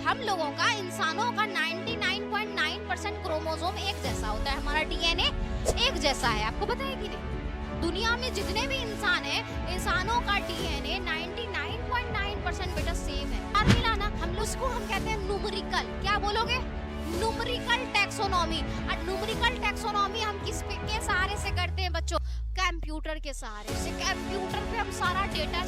हम लोगों का, इंसानों का 99.9% क्रोमोसोम एक जैसा होता है, हमारा डीएनए एक जैसा है। आपको पता है कि नहीं? दुनिया में जितने भी इंसान हैं, इंसानों का डीएनए 99.9% बेटा सेम है। और मिलाना हम लोग उसको हम कहते हैं न्यूमेरिकल। क्या बोलोगे? Numerical taxonomy. और न्यूमेरिकल टैक्सोनॉमी हम किस के सहारे से करते हैं बच्चों? कंप्यूटर के सहारे से। कंप्यूटर पे हम सारा डेटा।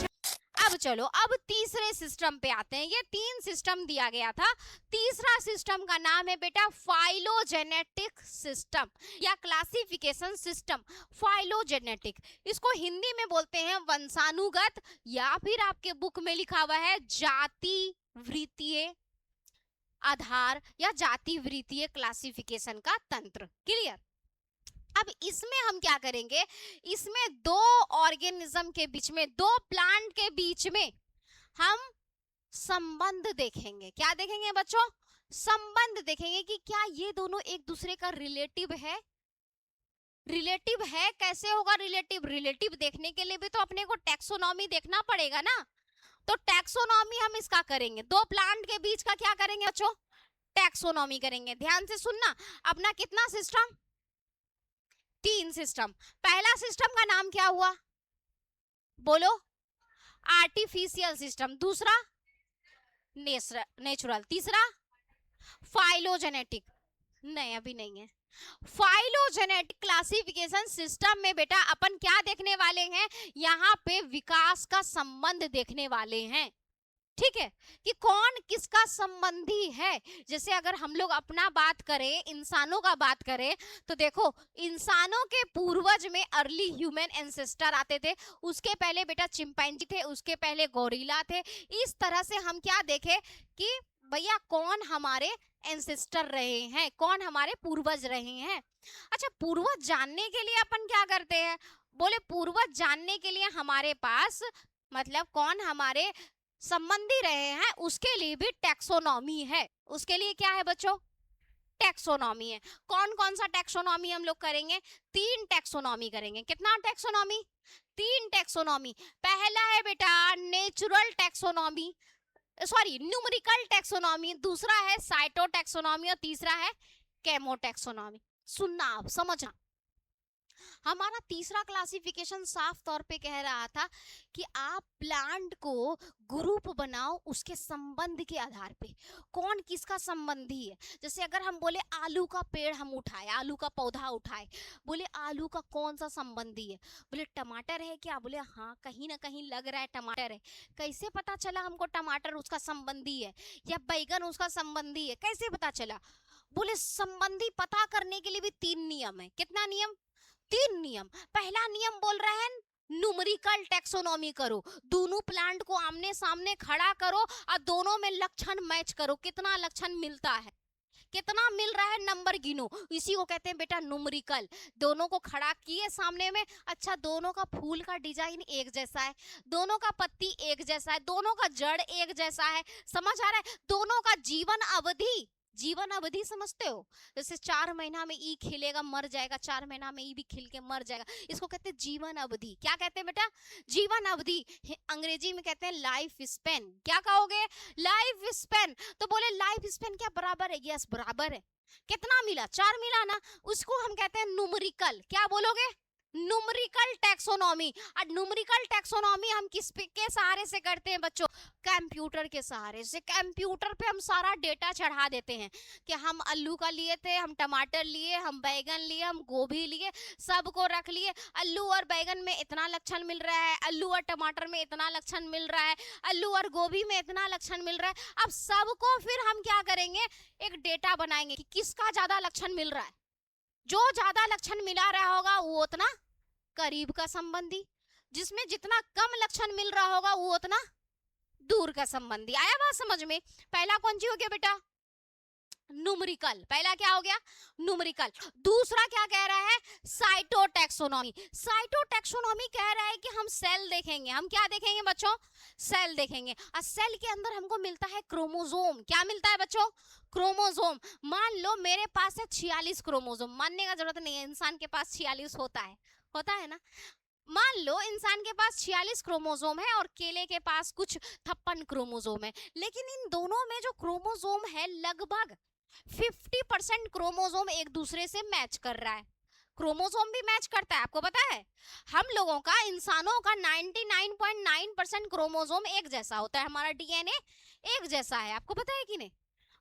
अब चलो, अब तीसरे सिस्टम पे आते हैं। ये 3 सिस्टम दिया गया था। तीसरा सिस्टम का नाम है बेटा फाइलोजेनेटिक सिस्टम या क्लासिफिकेशन सिस्टम। फाइलोजेनेटिक, इसको हिंदी में बोलते हैं वंशानुगत, या फिर आपके बुक में लिखा हुआ है जाति वृत्तीय आधार या जाति वृत्तीय क्लासिफिकेशन का तंत्र। क्लियर? अब इसमें हम क्या करेंगे, इसमें 2 ऑर्गेनिज्म के बीच में, 2 प्लांट के बीच में हम संबंध देखेंगे। क्या देखेंगे बच्चों? संबंध देखेंगे कि क्या ये दोनों एक दूसरे का रिलेटिव है। रिलेटिव है, कैसे होगा रिलेटिव? रिलेटिव देखने के लिए भी तो अपने को टैक्सोनॉमी देखना पड़ेगा ना। तो टैक्सोनॉमी हम इसका करेंगे। 2 प्लांट के बीच का क्या करेंगे बच्चों? टैक्सोनॉमी करेंगे। ध्यान से सुनना। अपना कितना सिस्टम? 3 सिस्टम। पहला सिस्टम का नाम क्या हुआ? बोलो। Artificial system. दूसरा नेचुरल। तीसरा फाइलोजेनेटिक। नहीं, अभी नहीं है। फाइलोजेनेटिक क्लासिफिकेशन सिस्टम में बेटा अपन क्या देखने वाले हैं? यहाँ पे विकास का संबंध देखने वाले हैं। ठीक है, कि कौन किसका संबंधी है। जैसे अगर हम लोग अपना बात करें, इंसानों का बात करें, तो देखो इंसानों के पूर्वज में अर्ली ह्यूमन एंसेस्टर आते थे। उसके पहले बेटा चिंपैंजी थे, उसके पहले गोरिल्ला थे। इस तरह से हम क्या देखे कि भैया कौन हमारे एंसेस्टर रहे हैं, कौन हमारे पूर्वज रहे हैं। अच्छा, पूर्वज जानने के लिए अपन क्या करते हैं? बोले पूर्वज जानने के लिए हमारे पास, मतलब कौन हमारे संबंधी रहे हैं, उसके लिए भी टैक्सोनॉमी है। उसके लिए क्या है बच्चों? टैक्सोनॉमी है। कौन कौन सा टैक्सोनॉमी हम लोग करेंगे? 3 टैक्सोनॉमी करेंगे। कितना टैक्सोनॉमी? 3 टैक्सोनॉमी। पहला है बेटा natural taxonomy, sorry numerical taxonomy. दूसरा है साइटो टैक्सोनॉमी और तीसरा है केमो टैक्सोनॉमी। सुनना, आप समझना। हमारा तीसरा क्लासिफिकेशन साफ तौर पे कह रहा था कि आप प्लांट को ग्रुप बनाओ उसके संबंध के आधार पे, कौन किसका संबंधी है। जैसे अगर हम बोले आलू का पेड़ हम उठाए, आलू का पौधा उठाए, बोले आलू का कौन सा संबंधी है? बोले टमाटर है क्या? बोले हाँ, कहीं ना कहीं लग रहा है टमाटर है। कैसे पता चला हमको टमाटर उसका संबंधी है या बैगन उसका संबंधी है? कैसे पता चला? बोले संबंधी पता करने के लिए भी 3 नियम है। कितना नियम? 3 नियम। पहला नियम बोल रहे हैं न्यूमेरिकल टैक्सोनॉमी करो। दोनों प्लांट को आमने सामने खड़ा करो और दोनों में लक्षण मैच करो। कितना लक्षण मिलता है, कितना मिल रहा है, नंबर गिनो। इसी को कहते हैं बेटा न्यूमेरिकल। दोनों को खड़ा किए सामने में, अच्छा दोनों का फूल का डिजाइन एक जैसा है, दोनों का पत्ती एक जैसा है, दोनों का जड़ एक जैसा है। समझ आ रहा है? दोनों का जीवन अवधि, जीवन अवधि समझते हो? जैसे 4 महीना में ई खिलेगा मर जाएगा, 4 महीना में ई भी खिल के मर जाएगा। इसको कहते हैं जीवन अवधि। क्या कहते हैं बेटा? जीवन अवधि। अंग्रेजी में कहते हैं लाइफ स्पेन। क्या कहोगे? Life span. तो बोले लाइफ स्पेन क्या बराबर है? यस बराबर है। कितना मिला? 4 मिला ना। उसको हम कहते हैं न्यूमेरिकल। क्या बोलोगे? Numerical taxonomy. और न्यूमेरिकल टैक्सोनॉमी हम किस के सहारे से करते हैं बच्चों? कंप्यूटर के सहारे से। कंप्यूटर पे हम सारा डेटा चढ़ा देते हैं कि हम आलू का लिए थे, हम टमाटर लिए, हम बैगन लिए, हम गोभी लिए, सबको रख लिए। आलू और बैगन में इतना लक्षण मिल रहा है, आलू और टमाटर में इतना लक्षण मिल रहा है, आलू और गोभी में इतना लक्षण मिल रहा है। अब सबको फिर हम क्या करेंगे? एक डेटा बनाएंगे कि किसका ज्यादा लक्षण मिल रहा है। जो ज्यादा लक्षण मिला रहा होगा वो उतना करीब का संबंधी, जिसमें जितना कम लक्षण मिल रहा होगा वो उतना दूर का संबंधी। आया बात समझ में? पहला कौन सी हो गया बेटा? न्यूमेरिकल। पहला क्या हो गया? न्यूमेरिकल। दूसरा क्या कह रहा है? साइटोटैक्सोनॉमी। साइटोटैक्सोनॉमी कह रहा है कि हम सेल देखेंगे। हम क्या देखेंगे बच्चों? सेल देखेंगे। और सेल के अंदर हमको मिलता है क्रोमोसोम। क्या मिलता है बच्चों? क्रोमोसोम। मान लो मेरे पास है 46 क्रोमोसोम। मानने का जरूरत नहीं है, इंसान के पास 46 होता है ना। मान लो इंसान के पास 46 क्रोमोसोम है और केले के पास कुछ 56 क्रोमोसोम है, लेकिन इन दोनों में जो क्रोमोसोम है लगभग 50% क्रोमोसोम एक दूसरे से मैच कर रहा है। क्रोमोसोम भी मैच करता है, आपको पता है? हम लोगों का, इंसानों का 99.9% क्रोमोसोम एक जैसा होता है, हमारा डीएनए एक जैसा है, आपको पता है कि नहीं?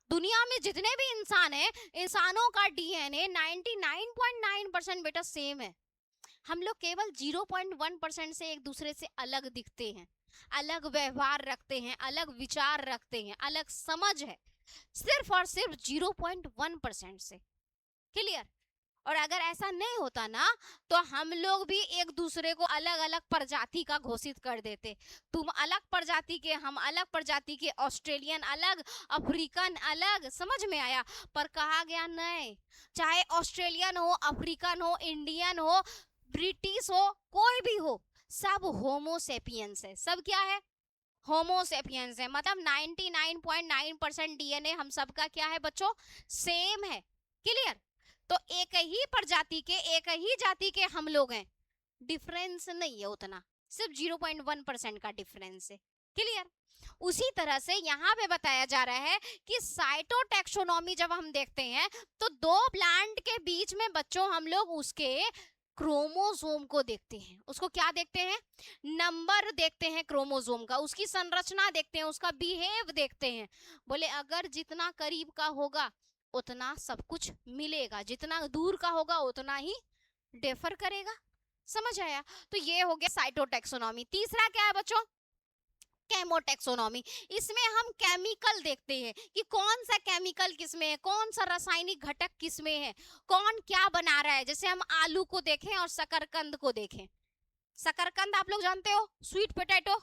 दुनिया में जितने भी इंसान हैं, इंसानों का डीएनए 99.9% बेटा सेम है। हम लोग केवल 0.1% से एक दूसरे से अलग दिखते हैं, अलग व्यवहार रखते हैं, अलग विचार रखते हैं, अलग समझ है, सिर्फ और सिर्फ 0.1% से। क्लियर? और अगर ऐसा नहीं होता ना तो हम लोग भी एक दूसरे को अलग अलग प्रजाति का घोषित कर देते। तुम अलग प्रजाति के, हम अलग प्रजाति के, ऑस्ट्रेलियन अलग, अफ्रीकन अलग, समझ में आया? पर कहा गया नहीं, चाहे ऑस्ट्रेलियन हो, अफ्रीकन हो, इंडियन हो, ब्रिटिश हो, कोई भी हो, सब होमोसेपियंस है। सब क्या है? होमोसेपियंस है। मतलब 99.9% डीएनए हम सबका क्या है बच्चों? सेम है। क्लियर? तो एक ही प्रजाति के, एक ही जाति के हम लोग हैं, डिफरेंस नहीं है उतना, सिर्फ 0.1% का डिफरेंस है। क्लियर? उसी तरह से यहाँ पे बताया जा रहा है कि साइटोटैक्सोनॉमी जब हम देखते हैं तो दो प्लांट के बीच में बच्चों हम लोग उसके क्रोमोसोम को देखते हैं। उसको क्या देखते हैं? नंबर देखते हैं क्रोमोसोम का, उसकी संरचना देखते हैं, उसका बिहेव देखते हैं। बोले अगर जितना करीब का होगा उतना सब कुछ मिलेगा, जितना दूर का होगा उतना ही डिफर करेगा। समझ आया? तो ये हो गया साइटोटैक्सोनॉमी। तीसरा क्या है बच्चों? केमोटैक्सोनॉमी। इसमें हम केमिकल देखते हैं कि कौन सा केमिकल किसमें है, कौन सा रासायनिक घटक किसमें है, कौन क्या बना रहा है। जैसे हम आलू को देखें और शकरकंद को देखें। शकरकंद आप लोग जानते हो, स्वीट पोटैटो।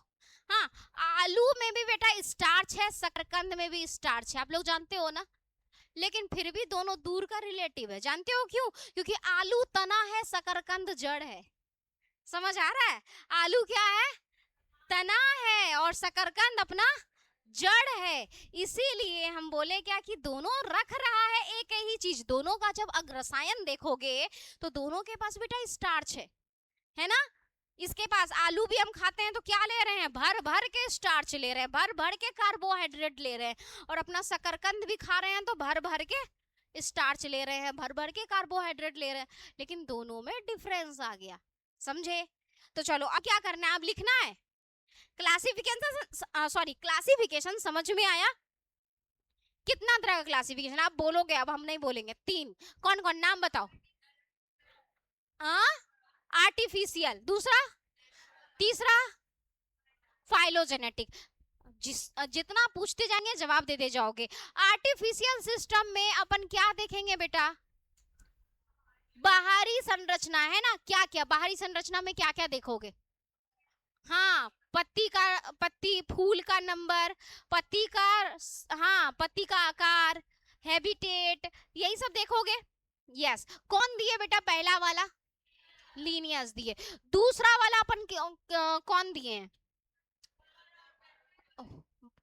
हाँ, आलू में भी बेटा स्टार्च है, शकरकंद में भी स्टार्च है, आप लोग जानते हो ना? लेकिन फिर भी दोनों दूर का रिलेटिव है। जानते हो क्यों? क्योंकि आलू तना है, शकरकंद जड़ है। समझ आ रहा है? आलू क्या है? तना है और शकरकंद अपना जड़ है। इसीलिए हम बोले क्या कि दोनों रख रहा है एक ही चीज। दोनों का जब रसायन देखोगे तो दोनों के पास बेटा स्टार्च है ना? इसके पास आलू भी हम खाते हैं तो क्या ले रहे हैं? भर भर के स्टार्च ले रहे हैं, भर भर के कार्बोहाइड्रेट ले रहे हैं। और अपना शकरकंद भी खा रहे हैं तो भर भर के स्टार्च ले रहे हैं, भर भर के कार्बोहाइड्रेट ले रहे हैं। लेकिन दोनों में डिफरेंस आ गया। समझे? तो चलो अब क्या करना है? अब लिखना है क्लासिफिकेशन। समझ में आया? कितना तरह का क्लासिफिकेशन आप बोलोगे? अब हम नहीं बोलेंगे। 3। कौन कौन? नाम बताओ। आर्टिफिशियल, दूसरा, तीसरा फाइलोजेनेटिक। जितना पूछते जाएंगे जवाब देते जाओगे। आर्टिफिशियल सिस्टम में अपन क्या देखेंगे बेटा? बाहरी संरचना है ना? क्या क्या बाहरी संरचना में क्या क्या देखोगे? हाँ, पत्ती फूल का नंबर, पत्ती का, हाँ, पत्ती का आकार, हैबिटेट, यही सब देखोगे। यस। कौन दिए बेटा? पहला वाला लीनियस दिए। दूसरा वाला अपन कौन दिए हैं?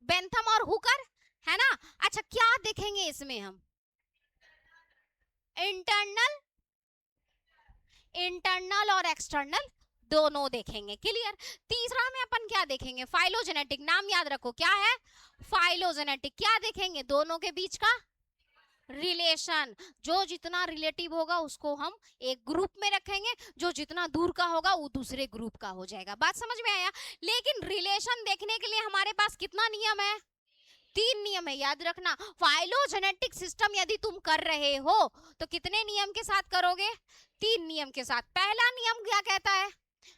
बेंथम और हुकर, है ना? अच्छा, क्या देखेंगे इसमें हम? इंटरनल और एक्सटर्नल दोनों देखेंगे। क्लियर? तीसरा में अपन क्या देखेंगे? फाइलोजेनेटिक। नाम याद रखो, क्या है? फाइलोजेनेटिक। क्या देखेंगे? दोनों के बीच का रिलेशन। जो जितना रिलेटिव होगा उसको हम एक ग्रुप में रखेंगे, जो जितना दूर का होगा वो दूसरे ग्रुप का हो जाएगा। बात समझ में आया? लेकिन रिलेशन देखने के लिए हमारे पास कितना नियम है? 3 नियम है, याद रखना। फाइलोजेनेटिक सिस्टम यदि तुम कर रहे हो तो कितने नियम के साथ करोगे? 3 नियम के साथ। पहला नियम क्या कहता है?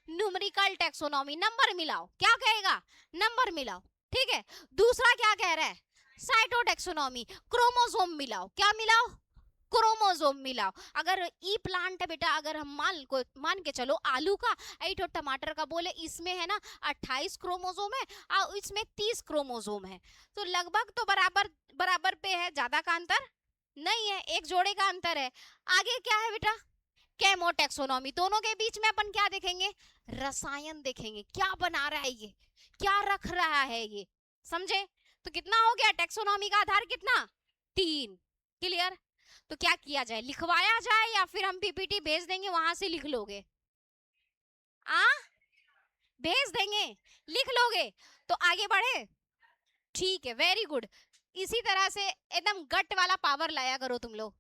न्यूमेरिकल टैक्सोनॉमी, नंबर मिलाओ। क्या कहेगा? नंबर मिलाओ। ठीक है। दूसरा क्या कह रहा है? साइटोटैक्सोनॉमी, क्रोमोसोम मिलाओ। क्या मिलाओ? क्रोमोसोम मिलाओ। अगर ई प्लांट है बेटा, अगर हम मान के चलो आलू का, ऐट और टमाटर का, बोले इसमें है ना 28 क्रोमोसोम है और इसमें 30 क्रोमोसोम है, तो लगभग तो बराबर बराबर पे है, ज्यादा का अंतर नहीं है, एक जोड़े का अंतर है। आगे क्या है बेटा? केमोटैक्सोनॉमी। दोनों के बीच में अपन क्या देखेंगे? रसायन देखेंगे। क्या बना रहा है ये, क्या रख रहा है ये। समझे? तो कितना हो गया? टैक्सोनॉमी का आधार कितना? 3। क्लियर? तो क्या किया जाए? लिखवाया जाए या फिर हम पीपीटी भेज देंगे, वहां से लिख लोगे? आ भेज देंगे, लिख लोगे तो आगे बढ़े। ठीक है, वेरी गुड। इसी तरह से एकदम गट वाला पावर लाया करो तुम लोग।